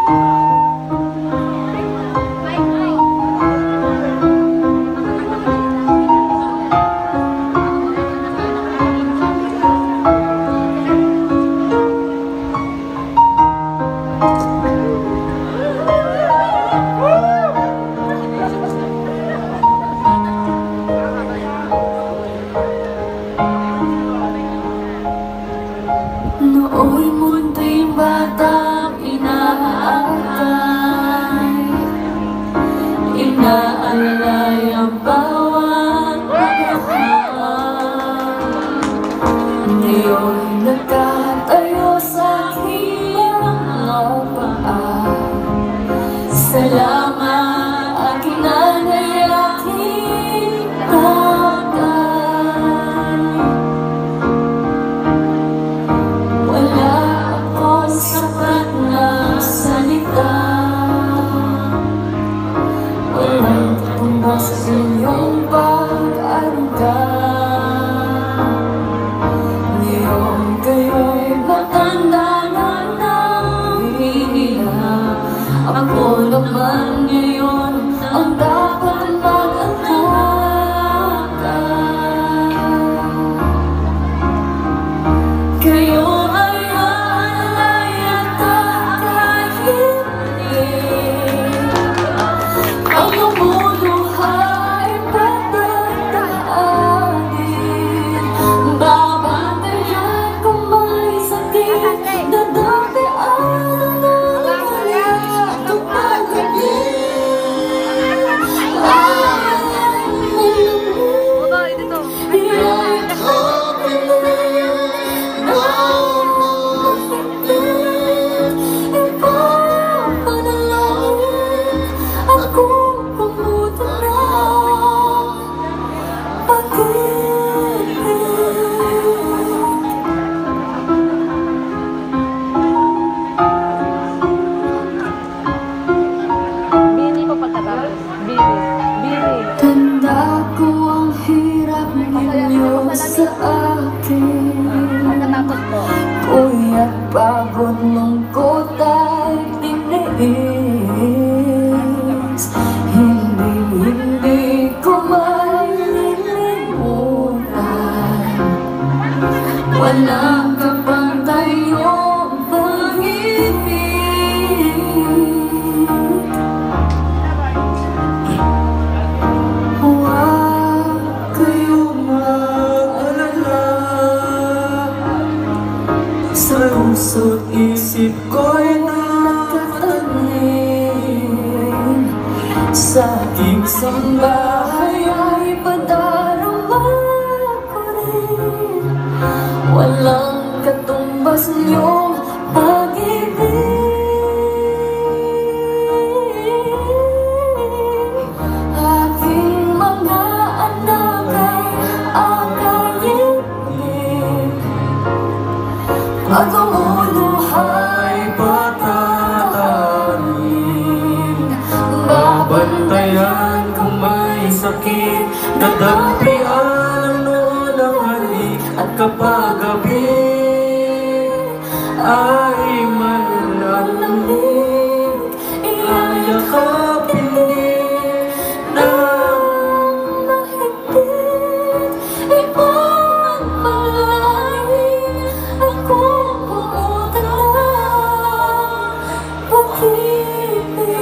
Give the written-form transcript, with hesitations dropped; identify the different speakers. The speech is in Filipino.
Speaker 1: Nooy munting batang inaakay, inaalay ang bawat pagkakaan. Ngayon nagtatayo sa aking mga paa. Salamat aking nanay, aking tatay. Wala akong sapat na salita, walang tumbas sa inyong pag-alga. Ngayon kayo'y matanda na nang hihila. Ako naman ngayon ang dapat mag-alaga. Kayo ay aalay at kakahiling. Ang bumubuhay pagdadaanin. Babantayan kung may sakit, dadapian ang ulit at pagkabit. Tanda ko ang hirap ninyo sa akin. Puyat, pagod, lungkot at tinis. Hindi ko malilimutan. Walang kapantay yung pag-ibig. Huwag kayong mag-alala. Sa puso't isip ko'y nakatanim. Sa aking sambahay ay padarama ko rin. Walang katumbas niyong pag-ibig. Aking mga anak ay akayin. Pag umuluhay patatanin. Babantayan kung may sakit, dadampian ang noon ang halik. At kapag gabi ay malamig, iyayakapin din ng mahigpit. Ipagpalain ako pumunta pag-ibig.